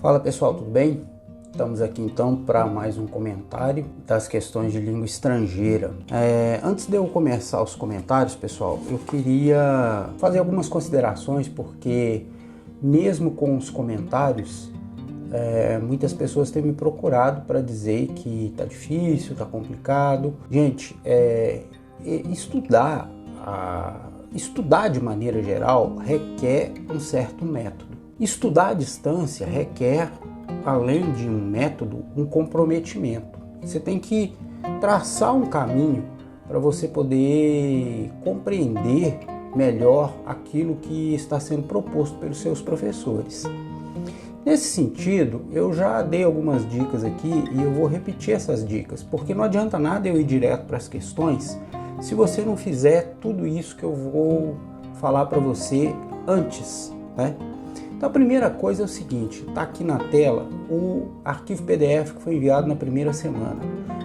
Fala pessoal, tudo bem? Estamos aqui então para mais um comentário das questões de língua estrangeira. Antes de eu começar os comentários, pessoal, eu queria fazer algumas considerações, porque mesmo com os comentários, muitas pessoas têm me procurado para dizer que está difícil, está complicado. Gente, estudar de maneira geral requer um certo método. Estudar à distância requer, além de um método, um comprometimento. Você tem que traçar um caminho para você poder compreender melhor aquilo que está sendo proposto pelos seus professores. Nesse sentido, eu já dei algumas dicas aqui e eu vou repetir essas dicas, porque não adianta nada eu ir direto para as questões se você não fizer tudo isso que eu vou falar para você antes, né? Então a primeira coisa é o seguinte, está aqui na tela o arquivo PDF que foi enviado na primeira semana.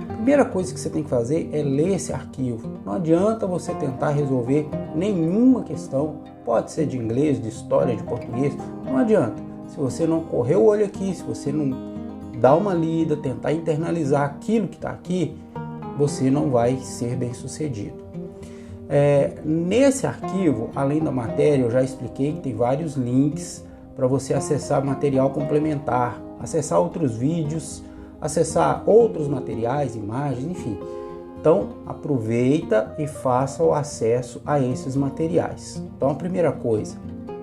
A primeira coisa que você tem que fazer é ler esse arquivo. Não adianta você tentar resolver nenhuma questão, pode ser de inglês, de história, de português, não adianta. Se você não correr o olho aqui, se você não dar uma lida, tentar internalizar aquilo que está aqui, você não vai ser bem sucedido. Nesse arquivo, além da matéria, eu já expliquei que tem vários links para você acessar material complementar, acessar outros vídeos, acessar outros materiais, imagens, enfim. Então, aproveita e faça o acesso a esses materiais. Então, a primeira coisa,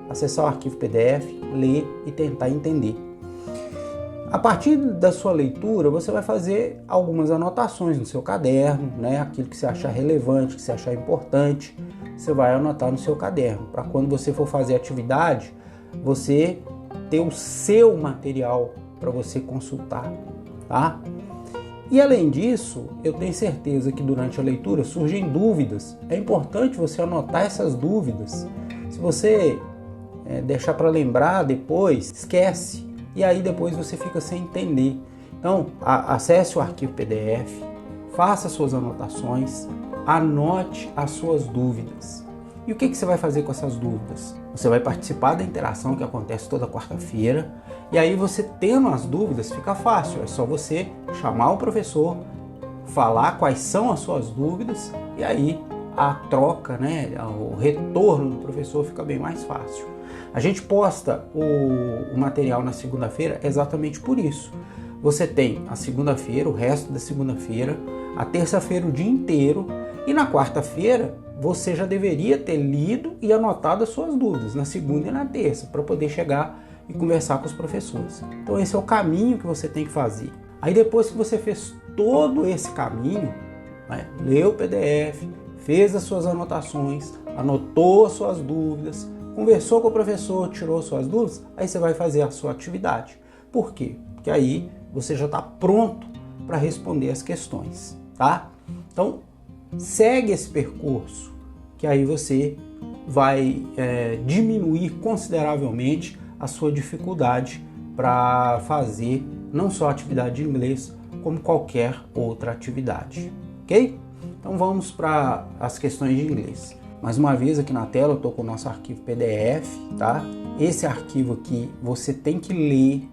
acessar o arquivo PDF, ler e tentar entender. A partir da sua leitura, você vai fazer algumas anotações no seu caderno, né? Aquilo que você achar relevante, que você achar importante, você vai anotar no seu caderno, para quando você for fazer atividade, você ter o seu material para você consultar, tá? E além disso, eu tenho certeza que durante a leitura surgem dúvidas. É importante você anotar essas dúvidas. Se você deixar para lembrar depois, esquece. E aí depois você fica sem entender. Então, acesse o arquivo PDF, faça suas anotações, anote as suas dúvidas. E o que você vai fazer com essas dúvidas? Você vai participar da interação que acontece toda quarta-feira, e aí você tendo as dúvidas fica fácil, é só você chamar o professor, falar quais são as suas dúvidas, e aí a troca, né, o retorno do professor fica bem mais fácil. A gente posta o material na segunda-feira exatamente por isso. Você tem a segunda-feira, o resto da segunda-feira, a terça-feira o dia inteiro, e na quarta-feira você já deveria ter lido e anotado as suas dúvidas, na segunda e na terça, para poder chegar e conversar com os professores. Então esse é o caminho que você tem que fazer. Aí depois que você fez todo esse caminho, né, leu o PDF, fez as suas anotações, anotou as suas dúvidas, conversou com o professor, tirou suas dúvidas, aí você vai fazer a sua atividade. Por quê? Porque aí você já está pronto para responder as questões, tá? Então, segue esse percurso, que aí você vai diminuir consideravelmente a sua dificuldade para fazer não só a atividade de inglês, como qualquer outra atividade, ok? Então vamos para as questões de inglês. Mais uma vez aqui na tela eu estou com o nosso arquivo PDF, tá? Esse arquivo aqui você tem que ler,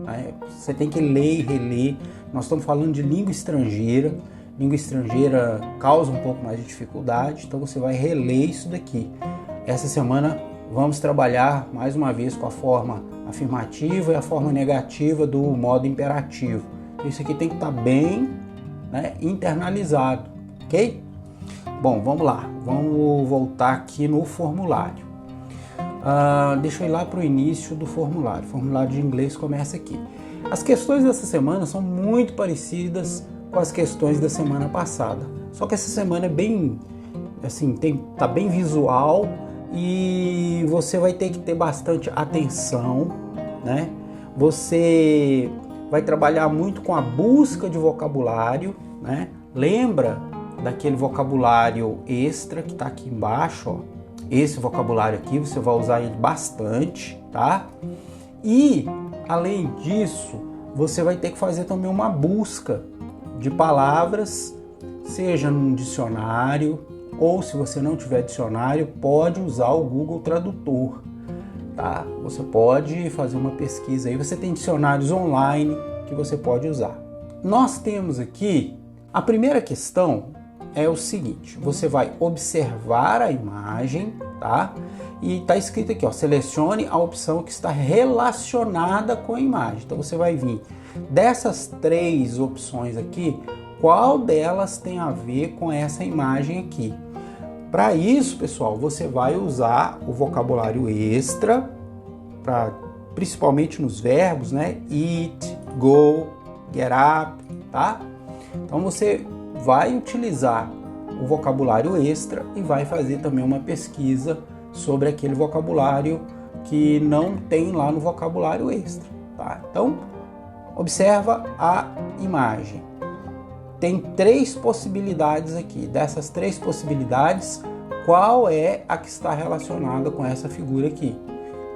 né? Você tem que ler e reler. Nós estamos falando de língua estrangeira. Língua estrangeira causa um pouco mais de dificuldade, então você vai reler isso daqui. Essa semana vamos trabalhar mais uma vez com a forma afirmativa e a forma negativa do modo imperativo. Isso aqui tem que estar bem, né, internalizado, ok? Bom, vamos lá, vamos voltar aqui no formulário. Deixa eu ir lá para o início do formulário. O formulário de inglês começa aqui. As questões dessa semana são muito parecidas com as questões da semana passada. Só que essa semana é bem, assim, tá bem visual e você vai ter que ter bastante atenção, né? Você vai trabalhar muito com a busca de vocabulário, né? Lembra daquele vocabulário extra que está aqui embaixo, ó. Esse vocabulário aqui você vai usar ele bastante, tá? E além disso, você vai ter que fazer também uma busca de palavras, seja num dicionário, ou se você não tiver dicionário, pode usar o Google Tradutor. tá? Você pode fazer uma pesquisa aí, você tem dicionários online que você pode usar. Nós temos aqui, a primeira questão é o seguinte, você vai observar a imagem, tá? E tá escrito aqui, ó, selecione a opção que está relacionada com a imagem. Então você vai vir dessas 3 opções aqui, qual delas tem a ver com essa imagem aqui? Para isso, pessoal, você vai usar o vocabulário extra, principalmente nos verbos, né? Eat, go, get up, tá? Então você vai utilizar o vocabulário extra e vai fazer também uma pesquisa sobre aquele vocabulário que não tem lá no vocabulário extra, tá? Então, observa a imagem. Tem 3 possibilidades aqui. Dessas 3 possibilidades, qual é a que está relacionada com essa figura aqui?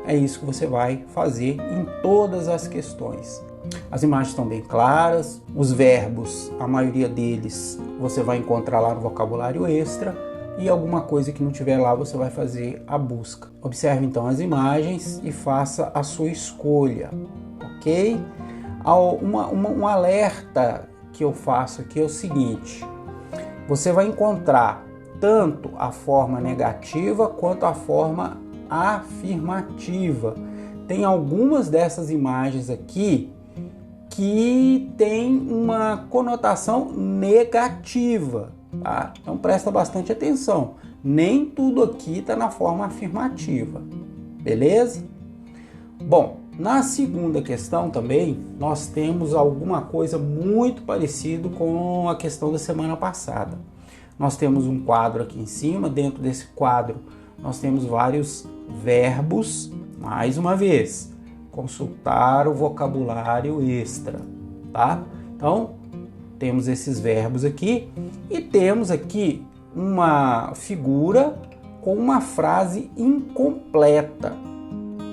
É isso que você vai fazer em todas as questões. As imagens estão bem claras, os verbos, a maioria deles você vai encontrar lá no vocabulário extra e alguma coisa que não tiver lá você vai fazer a busca. Observe então as imagens e faça a sua escolha, ok? Um alerta que eu faço aqui é o seguinte, você vai encontrar tanto a forma negativa quanto a forma afirmativa. Tem algumas dessas imagens aqui que tem uma conotação negativa, tá? Então presta bastante atenção, nem tudo aqui está na forma afirmativa, beleza? Bom, na segunda questão também, nós temos alguma coisa muito parecido com a questão da semana passada. Nós temos um quadro aqui em cima, dentro desse quadro nós temos vários verbos, mais uma vez, consultar o vocabulário extra, tá? Então, temos esses verbos aqui e temos aqui uma figura com uma frase incompleta,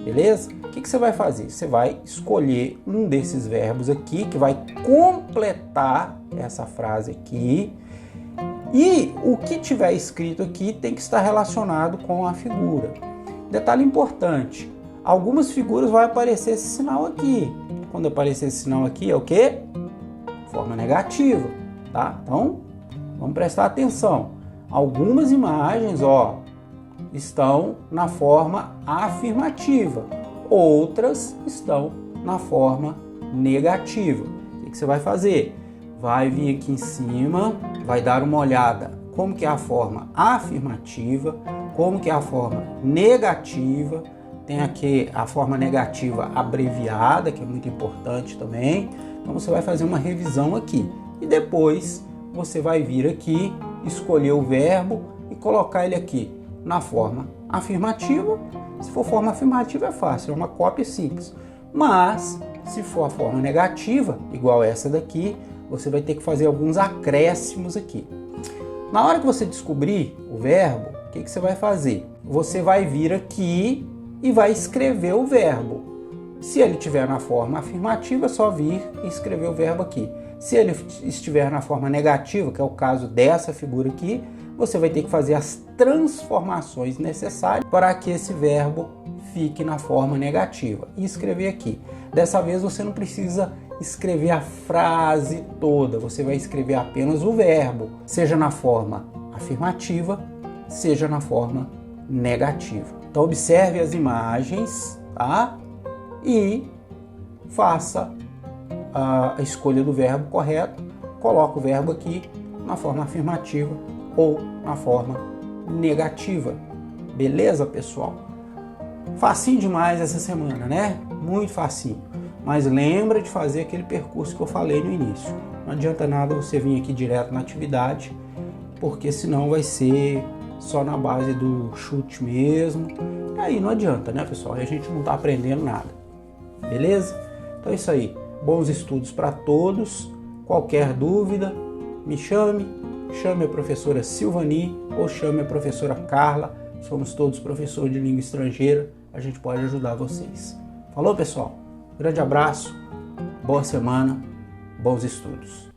beleza? O que você vai fazer? Você vai escolher um desses verbos aqui que vai completar essa frase aqui e o que tiver escrito aqui tem que estar relacionado com a figura. Detalhe importante, algumas figuras vai aparecer esse sinal aqui. Quando aparecer esse sinal aqui é o quê? Forma negativa, tá? Então, vamos prestar atenção. Algumas imagens, ó, estão na forma afirmativa, outras estão na forma negativa. O que você vai fazer? Vai vir aqui em cima, vai dar uma olhada como que é a forma afirmativa, como que é a forma negativa. Tem aqui a forma negativa abreviada, que é muito importante também. Então você vai fazer uma revisão aqui e depois você vai vir aqui, escolher o verbo e colocar ele aqui na forma afirmativa. Se for forma afirmativa é fácil, é uma cópia simples. Mas se for a forma negativa, igual essa daqui, você vai ter que fazer alguns acréscimos aqui. Na hora que você descobrir o verbo, o que você vai fazer? Você vai vir aqui e vai escrever o verbo. Se ele estiver na forma afirmativa, é só vir e escrever o verbo aqui. Se ele estiver na forma negativa, que é o caso dessa figura aqui, você vai ter que fazer as transformações necessárias para que esse verbo fique na forma negativa e escrever aqui. Dessa vez você não precisa escrever a frase toda, você vai escrever apenas o verbo, seja na forma afirmativa, seja na forma negativa. Então observe as imagens, tá? E faça a escolha do verbo correto, coloca o verbo aqui na forma afirmativa ou na forma negativa. Beleza, pessoal? Facinho demais essa semana, né? Muito facinho. Mas lembra de fazer aquele percurso que eu falei no início. Não adianta nada você vir aqui direto na atividade, porque senão vai ser só na base do chute mesmo. E aí não adianta, né, pessoal? Aí a gente não está aprendendo nada. Beleza? Então é isso aí. Bons estudos para todos. Qualquer dúvida, me chame a professora Silvani ou chame a professora Carla. Somos todos professores de língua estrangeira. A gente pode ajudar vocês. Falou, pessoal? Grande abraço, boa semana, bons estudos.